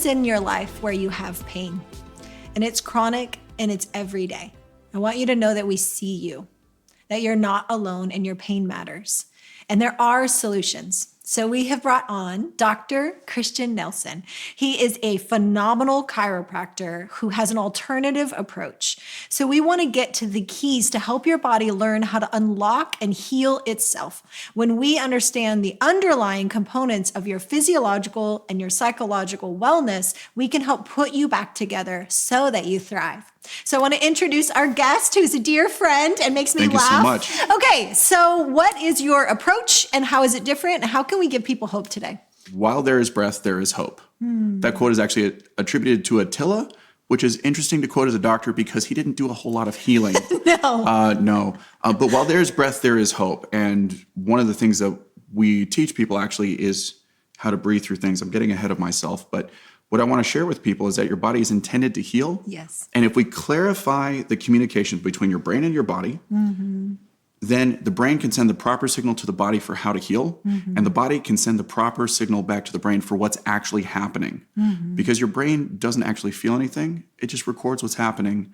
in your life where you have pain and it's chronic and it's every day. I want you to know that we see you, that you're not alone and your pain matters. And there are solutions. So we have brought on Dr. Christian Nelson. He is a phenomenal chiropractor who has an alternative approach. So we want to get to the keys to help your body learn how to unlock and heal itself. When we understand the underlying components of your physiological and your psychological wellness, we can help put you back together so that you thrive. So I want to introduce our guest, who's a dear friend and makes me laugh. Thank you so much. Okay, so what is your approach and how is it different? And how can we give people hope today? While there is breath, there is hope. That quote is actually attributed to Attila, which is interesting to quote as a doctor because he didn't do a whole lot of healing. No. But while there is breath, there is hope. And one of the things that we teach people actually is how to breathe through things. I'm getting ahead of myself, but what I want to share with people is that your body is intended to heal. Yes. And if we clarify the communication between your brain and your body, then the brain can send the proper signal to the body for how to heal, and the body can send the proper signal back to the brain for what's actually happening. Because your brain doesn't actually feel anything, it just records what's happening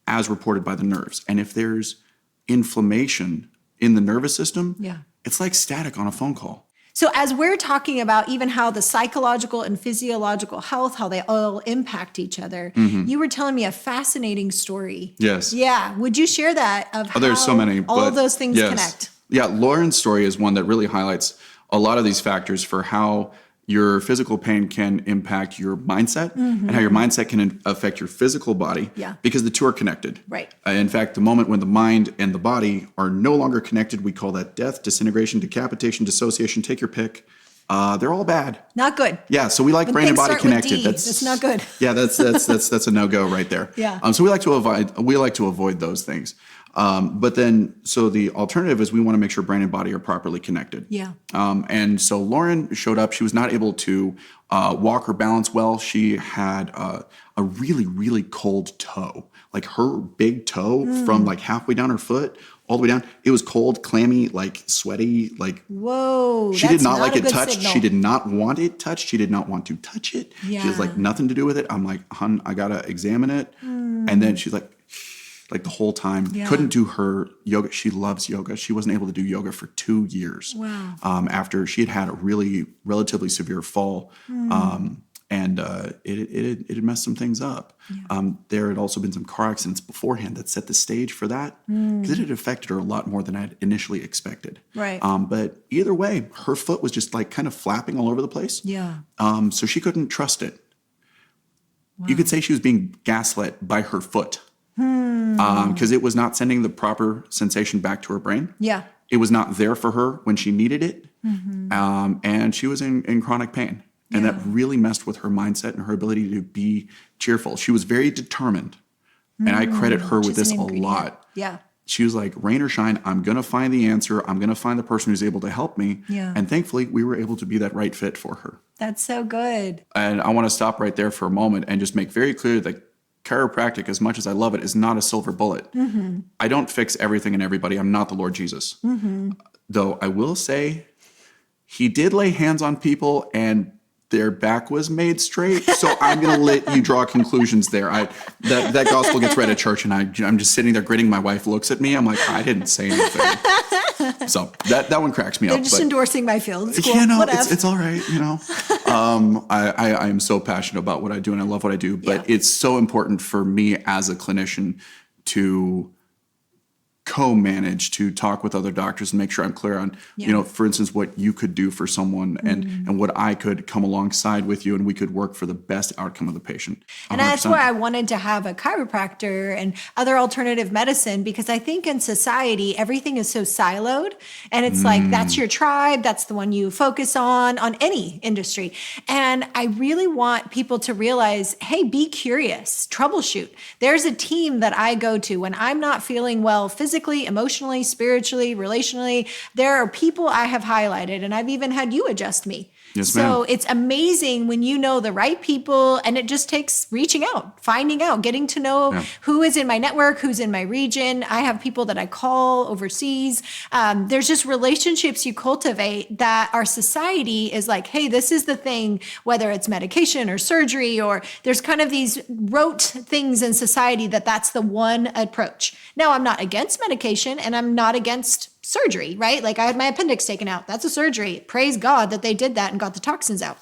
as reported by the nerves. And if there's inflammation in the nervous system, it's like static on a phone call. So as we're talking about even how the psychological and physiological health, how they all impact each other, you were telling me a fascinating story. Yes. Yeah. Would you share that of how there's so many, all of those things connect? Yeah, Lauren's story is one that really highlights a lot of these factors for how your physical pain can impact your mindset and how your mindset can affect your physical body because the two are connected. Right. In fact, the moment when the mind and the body are no longer connected, we call that death, disintegration, decapitation, dissociation, take your pick. They're all bad. Not good. Yeah, so we like When brain and things body start with connected. D, that's not good. Yeah, that's a no-go right there. Yeah. So we like to avoid those things. But then, so the alternative is we want to make sure brain and body are properly connected. Yeah. And so Lauren showed up. She was not able to walk or balance well. She had a really, really cold toe. Like her big toe from like halfway down her foot all the way down. It was cold, clammy, like sweaty, like. Whoa. She did not like it touched. Signal. She did not want it touched. She did not want to touch it. Yeah. She has like nothing to do with it. I'm like, hun, I got to examine it. And then she's like the whole time, couldn't do her yoga. She loves yoga. She wasn't able to do yoga for 2 years. Wow. After she had a really relatively severe fall. And it had messed some things up. There had also been some car accidents beforehand that set the stage for that because it had affected her a lot more than I had initially expected. Right. But either way, her foot was just like kind of flapping all over the place. Yeah. So she couldn't trust it. Wow. You could say she was being gaslit by her foot because it was not sending the proper sensation back to her brain. Yeah. It was not there for her when she needed it. And she was in chronic pain. And that really messed with her mindset and her ability to be cheerful. She was very determined. And I credit her with this a lot. Yeah. She was like, rain or shine, I'm going to find the answer. I'm going to find the person who's able to help me. Yeah. And thankfully, we were able to be that right fit for her. That's so good. And I want to stop right there for a moment and just make very clear that chiropractic, as much as I love it, is not a silver bullet. I don't fix everything and everybody. I'm not the Lord Jesus. Though I will say, he did lay hands on people and their back was made straight. So I'm going to let you draw conclusions there. That gospel gets read at church and I'm just sitting there gritting. My wife looks at me. I'm like, I didn't say anything. So that one cracks me up. They're just endorsing my field. It's cool. Yeah, no, Whatever. it's all right. You know, I am so passionate about what I do and I love what I do, but it's so important for me as a clinician to co-manage, to talk with other doctors and make sure I'm clear on, you know, for instance, what you could do for someone and what I could come alongside with you and we could work for the best outcome of the patient. 100%. And that's why I wanted to have a chiropractor and other alternative medicine, because I think in society, everything is so siloed and it's like, that's your tribe. That's the one you focus on any industry. And I really want people to realize, hey, be curious, troubleshoot. There's a team that I go to when I'm not feeling well physically, emotionally, spiritually, relationally. There are people I have highlighted, and I've even had you adjust me Yes, So ma'am. it's amazing when you know the right people, and it just takes reaching out, finding out, getting to know Yeah. who is in my network, who's in my region. I have people that I call overseas. There's just relationships you cultivate that our society is like, hey, this is the thing, whether it's medication or surgery, or there's kind of these rote things in society that's the one approach. Now, I'm not against medication and I'm not against surgery, right? Like I had my appendix taken out. That's a surgery. Praise God that they did that and got the toxins out.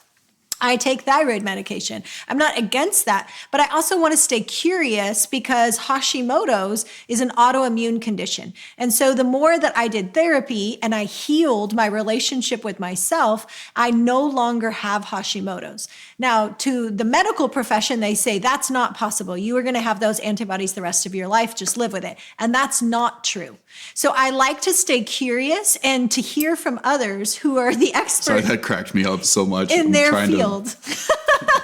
I take thyroid medication. I'm not against that, but I also want to stay curious because Hashimoto's is an autoimmune condition. And so the more that I did therapy and I healed my relationship with myself, I no longer have Hashimoto's. Now, to the medical profession, they say that's not possible. You are going to have those antibodies the rest of your life. Just live with it. And that's not true. So I like to stay curious and to hear from others who are the experts. Sorry, that cracked me up so much. In I'm their trying field.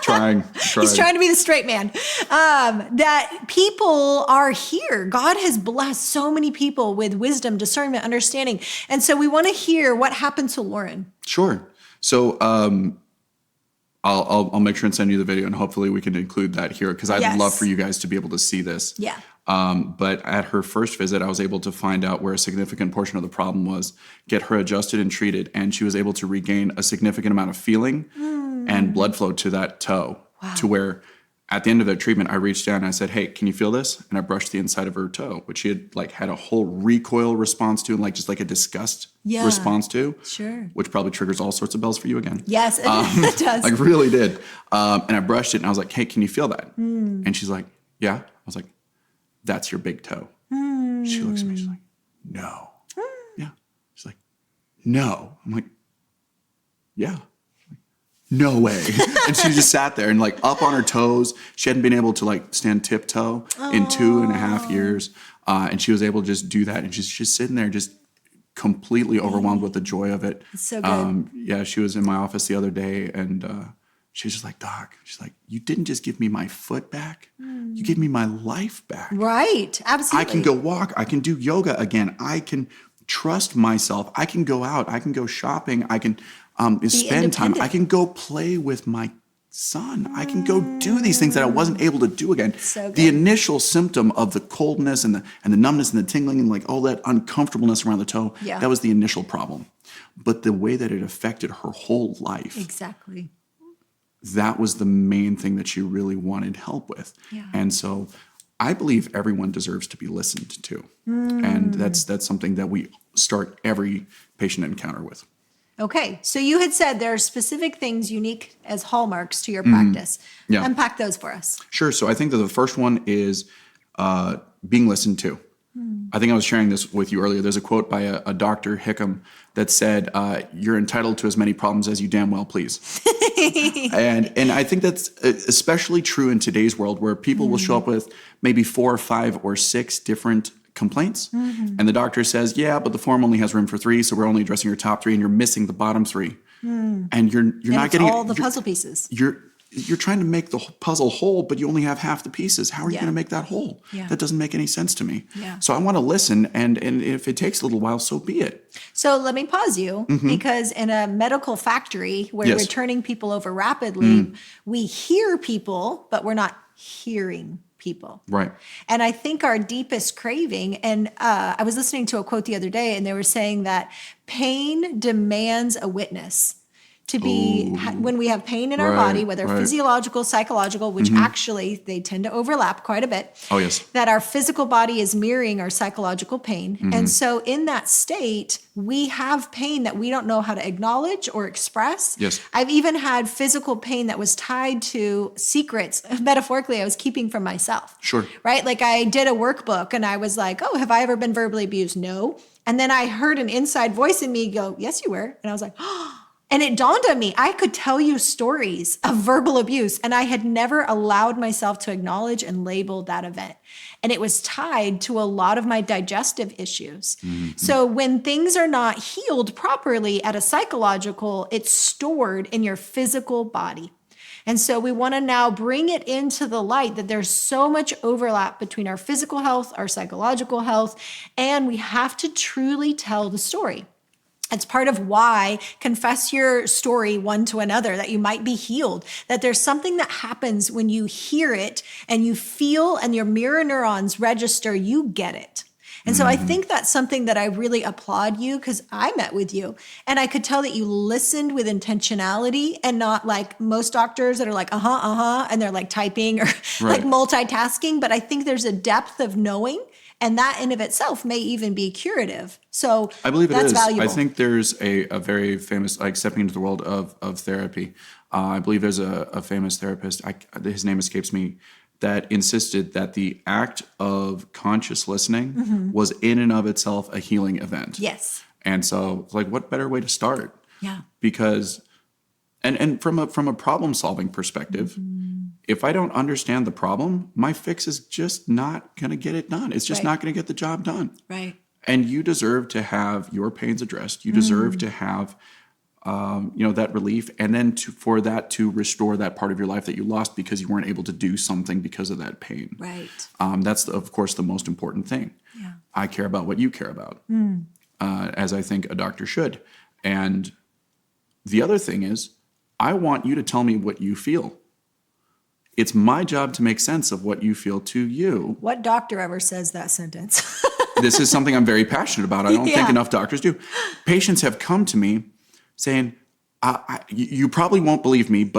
Trying. He's trying to be the straight man. That people are here. God has blessed so many people with wisdom, discernment, understanding. And so we want to hear what happened to Lauren. Sure. So I'll make sure and send you the video, and hopefully we can include that here because I'd Yes. love for you guys to be able to see this. Yeah. But at her first visit, I was able to find out where a significant portion of the problem was, get her adjusted and treated, and she was able to regain a significant amount of feeling and blood flow to that toe. Wow. To where at the end of that treatment, I reached down and I said, hey, can you feel this? And I brushed the inside of her toe, which she had had a whole recoil response to and just a disgust response to. Sure. Which probably triggers all sorts of bells for you again. Yes, it does. Really did. And I brushed it and I was like, hey, can you feel that? And she's like, yeah. I was like, that's your big toe. She looks at me, she's like, no. Yeah. She's like, no. I'm like, yeah. No way. And she just sat there and up on her toes. She hadn't been able to stand tiptoe in 2.5 years. And she was able to just do that. And she's just sitting there just completely overwhelmed with the joy of it. It's so good. Yeah, she was in my office the other day and she was just like, Doc, she's like, you didn't just give me my foot back. You gave me my life back. Right. Absolutely. I can go walk. I can do yoga again. I can trust myself. I can go out. I can go shopping. I can spend time. I can go play with my son. I can go do these things that I wasn't able to do again. So good. The initial symptom of the coldness and the numbness and the tingling and all that uncomfortableness around the toe, that was the initial problem. But the way that it affected her whole life. Exactly. That was the main thing that she really wanted help with. Yeah. And so I believe everyone deserves to be listened to. And that's something that we start every patient encounter with. Okay. So you had said there are specific things unique as hallmarks to your practice. Yeah. Unpack those for us. Sure. So I think that the first one is being listened to. I think I was sharing this with you earlier. There's a quote by a Dr. Hickam that said, you're entitled to as many problems as you damn well please. And I think that's especially true in today's world where people will show up with maybe 4 or 5 or 6 different complaints. And the doctor says, yeah, but the form only has room for 3. So we're only addressing your top 3 and you're missing the bottom 3. And you're not getting all the puzzle pieces. You're trying to make the puzzle whole, but you only have half the pieces. How are you going to make that whole? Yeah. That doesn't make any sense to me. Yeah. So I want to listen, and if it takes a little while, so be it. So let me pause you because in a medical factory where we're turning people over rapidly, we hear people, but we're not hearing people. Right. And I think our deepest craving, and I was listening to a quote the other day, and they were saying that pain demands a witness. To be, when we have pain in our body, whether physiological, psychological, which actually they tend to overlap quite a bit. Oh, yes. That our physical body is mirroring our psychological pain. And so in that state, we have pain that we don't know how to acknowledge or express. Yes. I've even had physical pain that was tied to secrets, metaphorically, I was keeping from myself. Sure. Right? Like I did a workbook and I was like, oh, have I ever been verbally abused? No. And then I heard an inside voice in me go, yes, you were. And I was like, oh. And it dawned on me, I could tell you stories of verbal abuse, and I had never allowed myself to acknowledge and label that event. And it was tied to a lot of my digestive issues. So when things are not healed properly at a psychological, it's stored in your physical body. And so we want to now bring it into the light that there's so much overlap between our physical health, our psychological health, and we have to truly tell the story. It's part of why confess your story one to another, that you might be healed, that there's something that happens when you hear it and you feel and your mirror neurons register, you get it. And so I think that's something that I really applaud you, because I met with you and I could tell that you listened with intentionality and not like most doctors that are like, and they're like typing or like multitasking. But I think there's a depth of knowing, and that in of itself may even be curative. So I believe that's it is. valuable. I think there's a very famous, like stepping into the world of therapy. I believe there's a famous therapist, his name escapes me, that insisted that the act of conscious listening was in and of itself a healing event. Yes. And so, like, what better way to start? Yeah. Because, and from a problem solving perspective, if I don't understand the problem, my fix is just not going to get it done. It's just not going to get the job done. Right. And you deserve to have your pains addressed. You deserve to have, that relief, and then for that to restore that part of your life that you lost because you weren't able to do something because of that pain. Right. That's, of course, the most important thing. Yeah. I care about what you care about, as I think a doctor should. And the other thing is, I want you to tell me what you feel. It's my job to make sense of what you feel to you. What doctor ever says that sentence? This is something I'm very passionate about. I don't think enough doctors do. Patients have come to me saying, you probably won't believe me,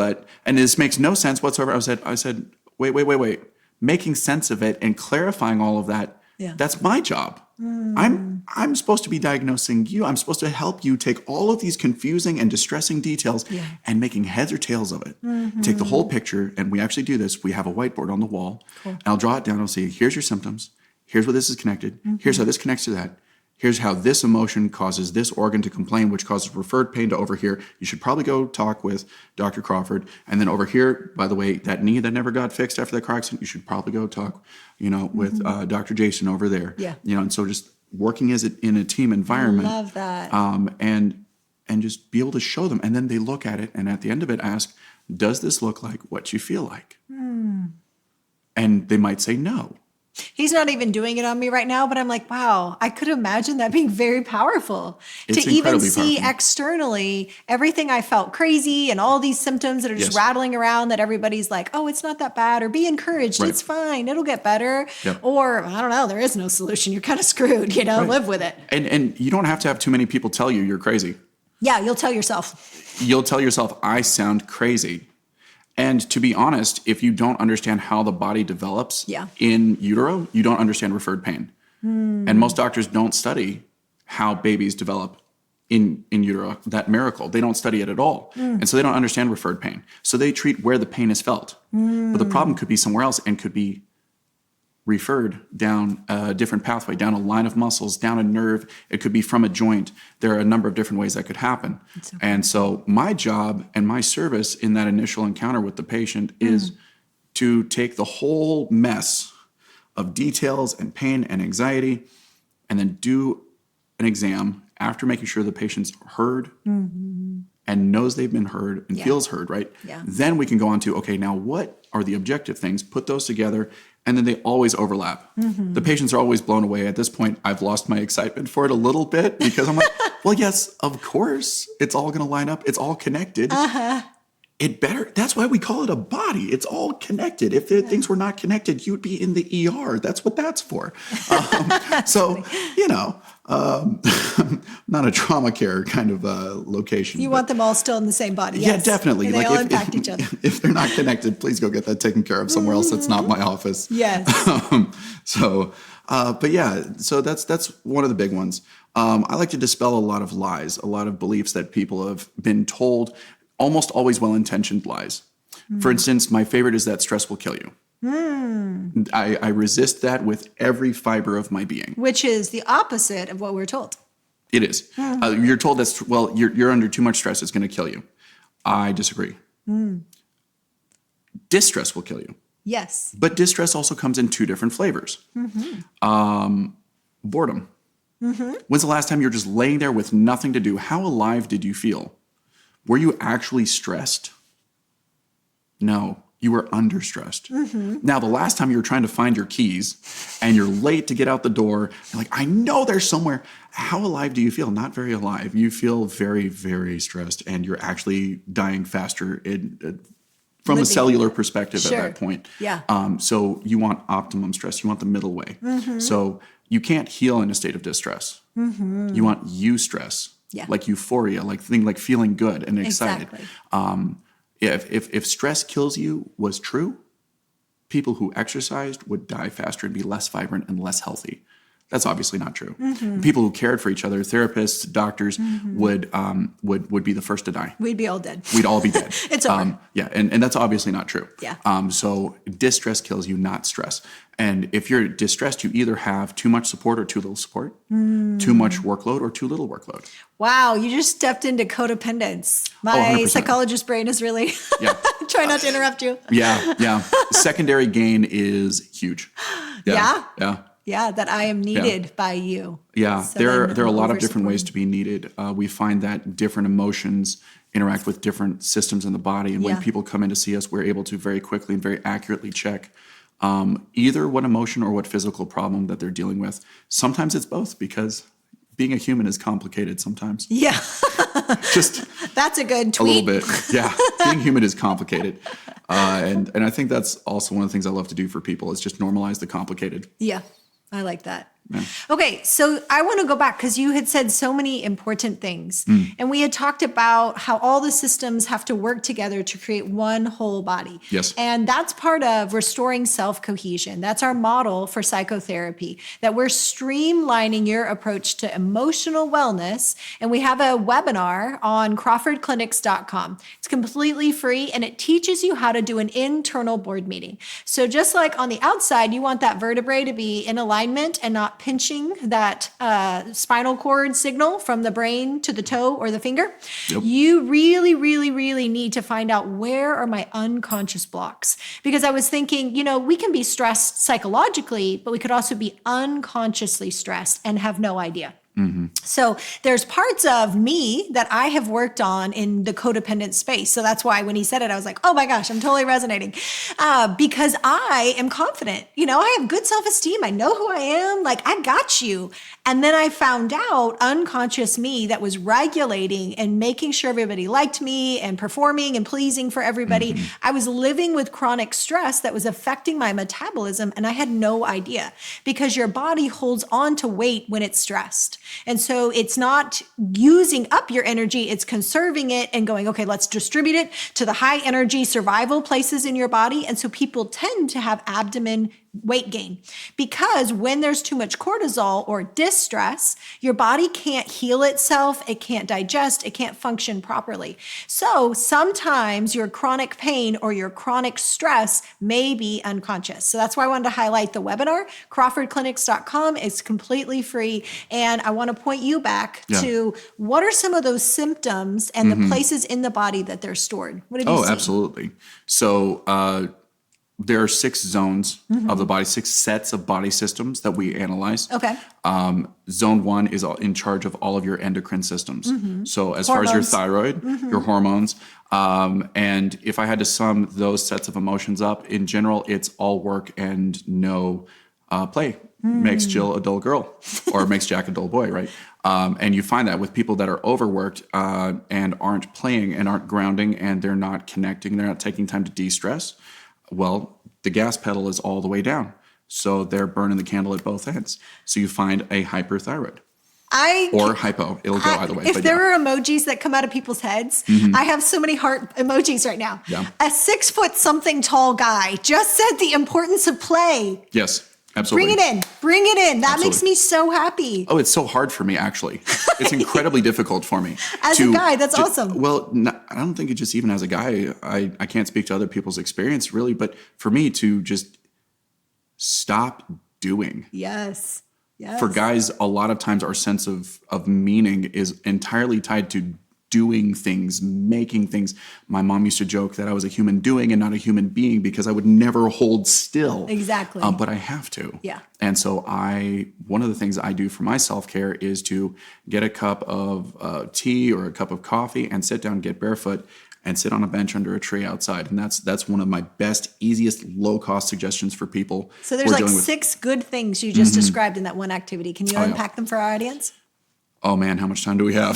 and this makes no sense whatsoever. I said, wait. Making sense of it and clarifying all of that, that's my job. I'm supposed to be diagnosing you. I'm supposed to help you take all of these confusing and distressing details and making heads or tails of it. Take the whole picture, and we actually do this. We have a whiteboard on the wall, and I'll draw it down. I'll say, here's your symptoms. Here's where this is connected. Here's how this connects to that. Here's how this emotion causes this organ to complain, which causes referred pain to over here. You should probably go talk with Dr. Crawford. And then over here, by the way, that knee that never got fixed after that car accident, you should probably go talk, with Dr. Jason over there. Yeah. And so just working in a team environment. I love that. And just be able to show them. And then they look at it, and at the end of it ask, does this look like what you feel like? And they might say no. He's not even doing it on me right now, but I'm like, wow, I could imagine that being very powerful. It's to even incredibly see powerful. Externally everything I felt crazy and all these symptoms that are just rattling around that everybody's like, oh, it's not that bad, or be encouraged. It's fine. It'll get better. Yep. Or I don't know, there is no solution. You're kind of screwed, live with it. And you don't have to have too many people tell you you're crazy. Yeah, you'll tell yourself. You'll tell yourself, I sound crazy. And to be honest, if you don't understand how the body develops in utero, you don't understand referred pain. And most doctors don't study how babies develop in utero, that miracle. They don't study it at all. And so they don't understand referred pain. So they treat where the pain is felt. But the problem could be somewhere else and could be referred down a different pathway, down a line of muscles, down a nerve. It could be from a joint. There are a number of different ways that could happen. Okay. And so my job and my service in that initial encounter with the patient is to take the whole mess of details and pain and anxiety and then do an exam after making sure the patient's heard and knows they've been heard and feels heard, right? Yeah. Then we can go on to, okay, now what are the objective things? Put those together, and then they always overlap. The patients are always blown away. At this point, I've lost my excitement for it a little bit because I'm like, well, yes, of course, it's all going to line up. It's all connected. It better. That's why we call it a body. It's all connected. If things were not connected, you'd be in the ER. That's what that's for. So, not a trauma care kind of location. You want them all still in the same body. Yeah, definitely. And they all impact each other. If they're not connected, please go get that taken care of somewhere else. That's not my office. Yes. But yeah, so that's one of the big ones. I like to dispel a lot of lies, a lot of beliefs that people have been told, almost always well-intentioned lies. For instance, my favorite is that stress will kill you. I resist that with every fiber of my being. Which is the opposite of what we're told. It is. You're told you're under too much stress, it's going to kill you. I disagree. Distress will kill you. Yes. But distress also comes in two different flavors. Boredom. When's the last time you're just laying there with nothing to do? How alive did you feel? Were you actually stressed? No. You were under stressed. Now, the last time you were trying to find your keys and you're late to get out the door, you're like, I know they're somewhere. How alive do you feel? Not very alive. You feel very, very stressed, and you're actually dying faster from a cellular perspective at that point. Yeah. So you want optimum stress. You want the middle way. So you can't heal in a state of distress. You want eustress, like euphoria, like feeling good and excited. Exactly. If stress kills you was true, people who exercised would die faster and be less vibrant and less healthy. That's obviously not true. People who cared for each other, therapists, doctors, would be the first to die. We'd be all dead. We'd all be dead. It's over. And that's obviously not true. Yeah. So distress kills you, not stress. And if you're distressed, you either have too much support or too little support, too much workload or too little workload. Wow, you just stepped into codependence. My 100%. psychologist brain is really try not to interrupt you. Yeah. Secondary gain is huge. Yeah. Yeah, that I am needed by you. Yeah, So there then are a lot of over different ways to be needed. We find that different emotions interact with different systems in the body. And when people come in to see us, we're able to very quickly and very accurately check either what emotion or what physical problem that they're dealing with. Sometimes it's both, because being a human is complicated sometimes. Yeah. Just that's a good tweet. A little bit. Yeah. Being human is complicated. And I think that's also one of the things I love to do for people, is just normalize the complicated. Yeah. I like that. Yeah. Okay, so I want to go back because you had said so many important things. And we had talked about how all the systems have to work together to create one whole body. Yes. And that's part of restoring self-cohesion. That's our model for psychotherapy, that we're streamlining your approach to emotional wellness. And we have a webinar on crawfordclinics.com. It's completely free, and it teaches you how to do an internal board meeting. So just like on the outside, you want that vertebrae to be in alignment and not pinching that spinal cord signal from the brain to the toe or the finger. Yep. You really, really, really need to find out, where are my unconscious blocks? Because I was thinking, we can be stressed psychologically, but we could also be unconsciously stressed and have no idea. So there's parts of me that I have worked on in the codependent space. So that's why when he said it, I was like, oh my gosh, I'm totally resonating. Because I am confident. I have good self-esteem. I know who I am. Like, I got you. And then I found out unconscious me that was regulating and making sure everybody liked me and performing and pleasing for everybody. I was living with chronic stress that was affecting my metabolism, and I had no idea, because your body holds on to weight when it's stressed. And so it's not using up your energy, it's conserving it and going, okay, let's distribute it to the high energy survival places in your body. And so people tend to have abdomen weight gain, because when there's too much cortisol or distress, your body can't heal itself, it can't digest, it can't function properly. So sometimes your chronic pain or your chronic stress may be unconscious. So that's why I wanted to highlight the webinar. crawfordclinics.com is completely free. And I want to point you back to, what are some of those symptoms and the places in the body that they're stored? What have you seen? Absolutely. So there are 6 zones of the body, 6 sets of body systems that we analyze. Okay. Zone 1 is in charge of all of your endocrine systems. So as far as your thyroid, your hormones, and if I had to sum those sets of emotions up, in general, it's all work and no play. Makes Jill a dull girl, or makes Jack a dull boy, right? And you find that with people that are overworked and aren't playing and aren't grounding, and they're not connecting, they're not taking time to de-stress. Well, the gas pedal is all the way down. So they're burning the candle at both ends. So you find a hyperthyroid. Or hypo. It'll go either way. If there are emojis that come out of people's heads, I have so many heart emojis right now. Yeah. A 6-foot-something tall guy just said the importance of play. Yes, absolutely. Bring it in. That Absolutely. makes me so happy. Oh, it's so hard for me, actually. It's incredibly difficult for me. As a guy, that's awesome. Well, I don't think it just even as a guy. I can't speak to other people's experience, really. But for me to just stop doing. Yes. Yes. For guys, a lot of times our sense of meaning is entirely tied to doing things, making things. My mom used to joke that I was a human doing and not a human being, because I would never hold still. Exactly. But I have to. Yeah. And so one of the things I do for my self-care is to get a cup of tea or a cup of coffee and sit down, get barefoot, and sit on a bench under a tree outside. And that's one of my best, easiest, low-cost suggestions for people. So there's like 6 good things you just described in that one activity. Can you unpack them for our audience? Oh man, how much time do we have?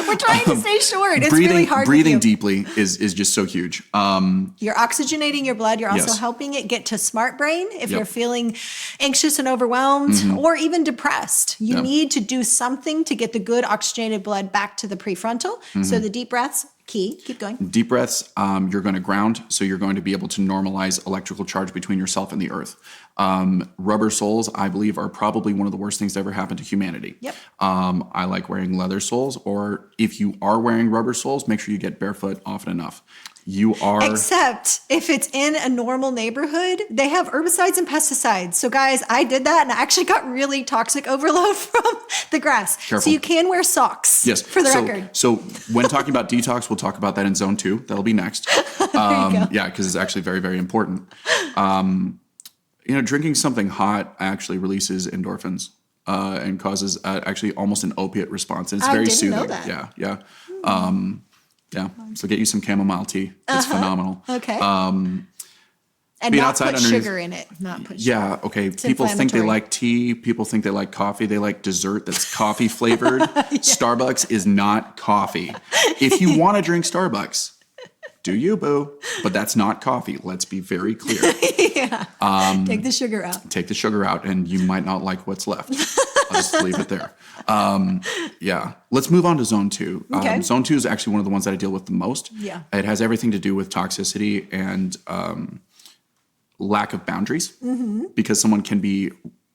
We're trying to stay short. It's breathing, really hard. Breathing deeply is just so huge. You're oxygenating your blood. You're also helping it get to smart brain. If you're feeling anxious and overwhelmed or even depressed, you need to do something to get the good oxygenated blood back to the prefrontal. So the deep breaths, key. Keep going. Deep breaths, you're going to ground, so you're going to be able to normalize electrical charge between yourself and the earth. Rubber soles, I believe, are probably one of the worst things to ever happen to humanity. Yep. I like wearing leather soles, or if you are wearing rubber soles, make sure you get barefoot often enough. Except if it's in a normal neighborhood, they have herbicides and pesticides. So guys, I did that and I actually got really toxic overload from the grass. Careful. So you can wear socks. Yes. For the record. So when talking about detox, we'll talk about that in zone 2. That'll be next. Yeah, because it's actually very, very important. Drinking something hot actually releases endorphins and causes actually almost an opiate response. And it's very soothing. Know that. Yeah. Yeah, so get you some chamomile tea. It's phenomenal. Okay. And not put sugar in it. Not put sugar. Yeah, okay. People think they like tea. People think they like coffee. They like dessert that's coffee flavored. Starbucks is not coffee. If you want to drink Starbucks, do you, boo? But that's not coffee. Let's be very clear. Take the sugar out. Take the sugar out, and you might not like what's left. I'll just leave it there. Let's move on to zone 2. Okay. Zone 2 is actually one of the ones that I deal with the most. Yeah. It has everything to do with toxicity and lack of boundaries, because someone can be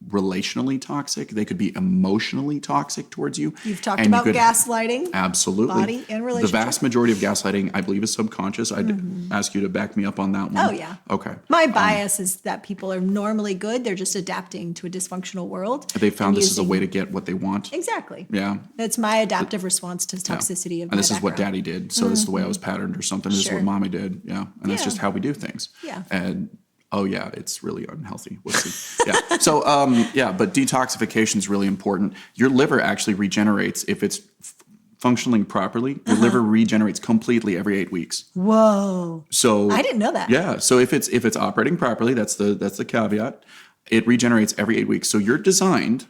relationally toxic. They could be emotionally toxic towards you. You've talked about gaslighting. Absolutely. Body and relationship. The vast majority of gaslighting, I believe, is subconscious. I'd ask you to back me up on that one. Oh, yeah. Okay. My bias is that people are normally good. They're just adapting to a dysfunctional world. They found this as a way to get what they want. Exactly. Yeah. It's my adaptive response to toxicity of and this my is what background. Daddy did. So this is the way I was patterned or something. This is what Mommy did. Yeah. And that's just how we do things. Yeah. And oh yeah, it's really unhealthy. We'll see. Yeah. So but detoxification is really important. Your liver actually regenerates if it's functioning properly. Your liver regenerates completely every 8 weeks. Whoa. So I didn't know that. Yeah. So if it's operating properly, that's the caveat. It regenerates every 8 weeks. So you're designed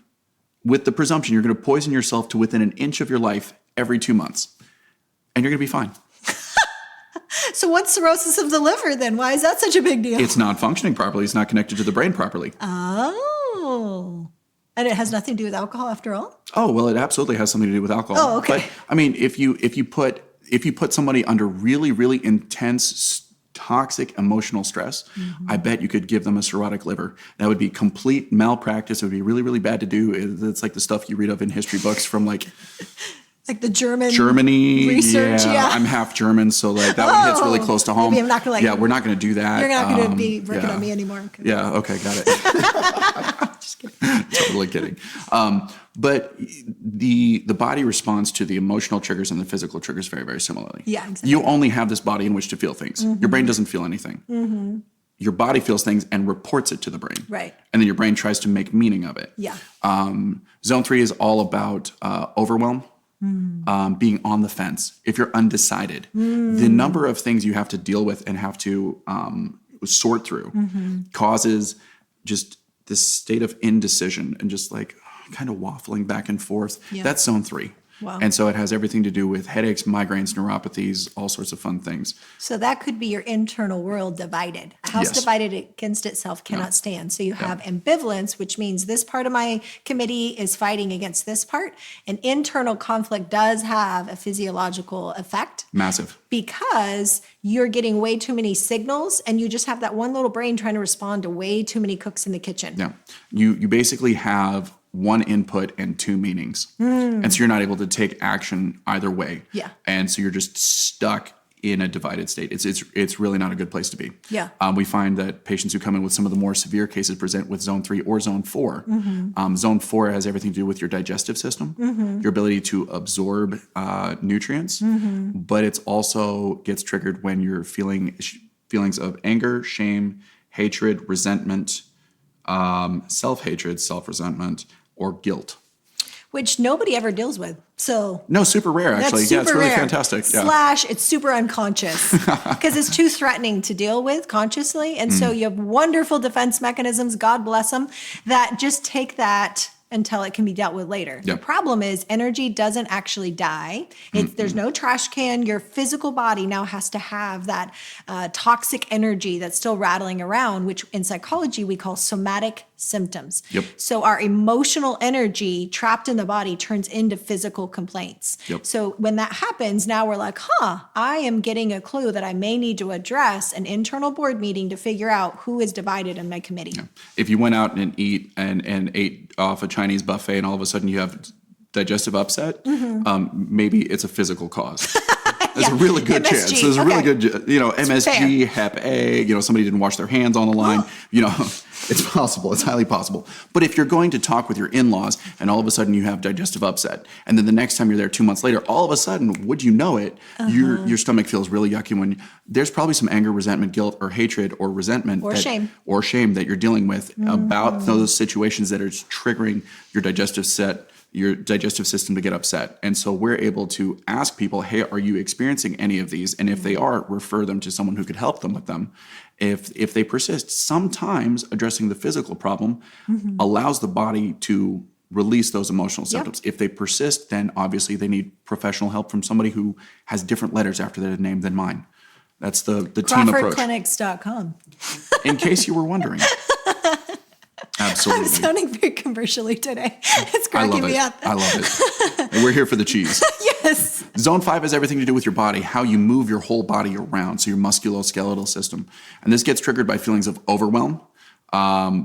with the presumption you're going to poison yourself to within an inch of your life every 2 months, and you're going to be fine. So what's cirrhosis of the liver then? Why is that such a big deal? It's not functioning properly. It's not connected to the brain properly. Oh. And it has nothing to do with alcohol after all? Oh, well, it absolutely has something to do with alcohol. Oh, okay. But I mean, if you put somebody under really, really intense toxic emotional stress, I bet you could give them a cirrhotic liver. That would be complete malpractice. It would be really, really bad to do. It's like the stuff you read of in history books from like the Germany research. Yeah. I'm half German, so like that one hits really close to home. Maybe I'm not gonna we're not going to do that. You're not going to be working on me anymore. Yeah. Okay. Got it. Just kidding. Totally kidding. But the body responds to the emotional triggers and the physical triggers very, very similarly. Yeah, exactly. You only have this body in which to feel things. Your brain doesn't feel anything. Your body feels things and reports it to the brain. Right. And then your brain tries to make meaning of it. Yeah. Zone 3 is all about overwhelm. Being on the fence, if you're undecided, the number of things you have to deal with and have to sort through causes just this state of indecision and just like kind of waffling back and forth. Yeah. That's zone 3. Wow. And so it has everything to do with headaches, migraines, neuropathies, all sorts of fun things. So that could be your internal world divided. A house divided against itself cannot stand. So you have ambivalence, which means this part of my committee is fighting against this part. And internal conflict does have a physiological effect. Massive. Because you're getting way too many signals and you just have that one little brain trying to respond to way too many cooks in the kitchen. Yeah. You basically have one input and 2 meanings. And so you're not able to take action either way. Yeah. And so you're just stuck in a divided state. It's really not a good place to be. Yeah. We find that patients who come in with some of the more severe cases present with zone 3 or zone 4. Zone 4 has everything to do with your digestive system, your ability to absorb nutrients, but it's also gets triggered when you're feeling feelings of anger, shame, hatred, resentment, self-hatred, self-resentment, or guilt. which nobody ever deals with. So No, super rare, actually. that's Yeah, it's super really rare. fantastic. Yeah. Slash, it's super unconscious because it's too threatening to deal with consciously. And so you have wonderful defense mechanisms, God bless them, that just take that until it can be dealt with later. Yep. The problem is energy doesn't actually die. There's no trash can. Your physical body now has to have that toxic energy that's still rattling around, which in psychology we call somatic symptoms. Yep. So our emotional energy trapped in the body turns into physical complaints. Yep. So when that happens, now we're like, I am getting a clue that I may need to address an internal board meeting to figure out who is divided in my committee. Yeah. If you went out and ate off a Chinese buffet and all of a sudden you have digestive upset, maybe it's a physical cause. There's a really good MSG. chance. There's a really good, MSG, fair. Hep A, somebody didn't wash their hands on the line, it's possible. It's highly possible. But if you're going to talk with your in-laws and all of a sudden you have digestive upset, and then the next time you're there 2 months later, all of a sudden, would you know it, your stomach feels really yucky when there's probably some anger, resentment, guilt, or hatred, or resentment. Or shame that you're dealing with about those situations that are triggering your digestive system to get upset. And so we're able to ask people, hey, are you experiencing any of these? And if they are, refer them to someone who could help them with them. If they persist, sometimes addressing the physical problem allows the body to release those emotional symptoms. If they persist, then obviously they need professional help from somebody who has different letters after their name than mine. That's the team approach. CrawfordClinics.com. In case you were wondering. Absolutely. I'm sounding very commercially today. It's cracking me up. I love it. And we're here for the cheese. Yes. Zone 5 has everything to do with your body, how you move your whole body around, so your musculoskeletal system. And this gets triggered by feelings of overwhelm,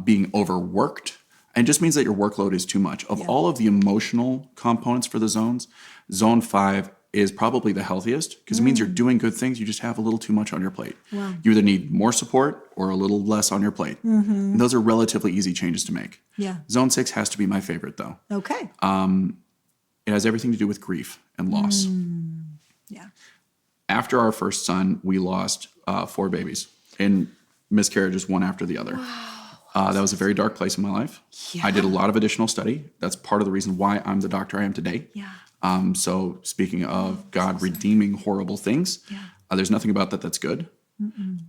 being overworked, and it just means that your workload is too much. Of all of the emotional components for the zones, Zone 5 is probably the healthiest because it means you're doing good things. You just have a little too much on your plate. Wow. You either need more support or a little less on your plate. And those are relatively easy changes to make. Yeah. Zone 6 has to be my favorite, though. Okay. It has everything to do with grief and loss. Yeah. After our first son, we lost 4 babies in miscarriages, one after the other. Wow. That was a very dark place in my life. Yeah. I did a lot of additional study. That's part of the reason why I'm the doctor I am today. Yeah. So speaking of God redeeming horrible things, there's nothing about that that's good.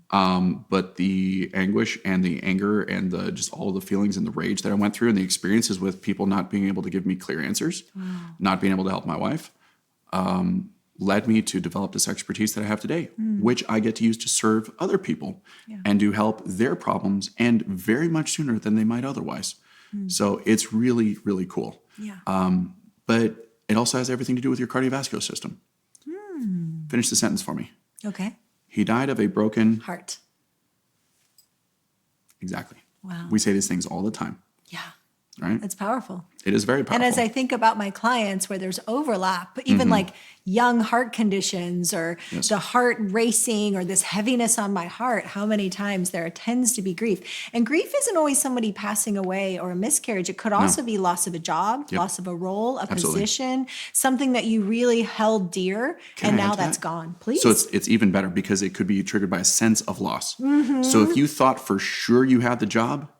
But the anguish and the anger and just all the feelings and the rage that I went through and the experiences with people not being able to give me clear answers, not being able to help my wife, led me to develop this expertise that I have today, which I get to use to serve other people and to help their problems, and very much sooner than they might otherwise. So it's really, really cool. Yeah. But it also has everything to do with your cardiovascular system. Finish the sentence for me. Okay. He died of a broken Heart. Exactly. Wow. We say these things all the time. Yeah. Right? It's powerful. It is very powerful. And as I think about my clients where there's overlap, even like young heart conditions or the heart racing or this heaviness on my heart, how many times there tends to be grief. And grief isn't always somebody passing away or a miscarriage. It could also be loss of a job, loss of a role, a position, something that you really held dear, and now that's gone. Please. So it's even better because it could be triggered by a sense of loss. So if you thought for sure you had the job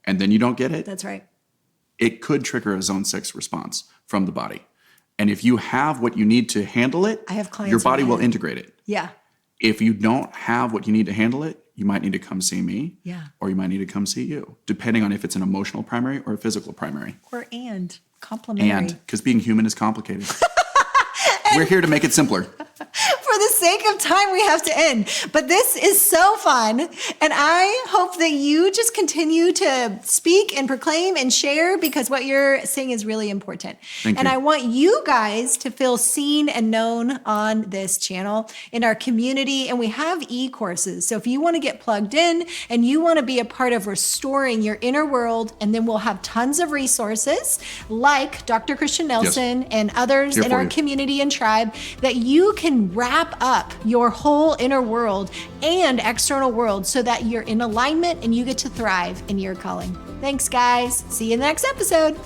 and then you don't get it, that's right. It could trigger a zone 6 response from the body. And if you have what you need to handle it, I have clients your body will integrate it. Yeah. If you don't have what you need to handle it, you might need to come see me. Yeah. Or you might need to come see you, depending on if it's an emotional primary or a physical primary. Or complementary. And because being human is complicated. We're here to make it simpler. For the sake of time, we have to end. But this is so fun. And I hope that you just continue to speak and proclaim and share, because what you're saying is really important. Thank and you. I want you guys to feel seen and known on this channel, in our community. And we have e-courses. So if you want to get plugged in and you want to be a part of restoring your inner world, and then we'll have tons of resources like Dr. Christian Nelson and others in our community and tribe, that you can wrap up your whole inner world and external world so that you're in alignment and you get to thrive in your calling. Thanks, guys. See you in the next episode.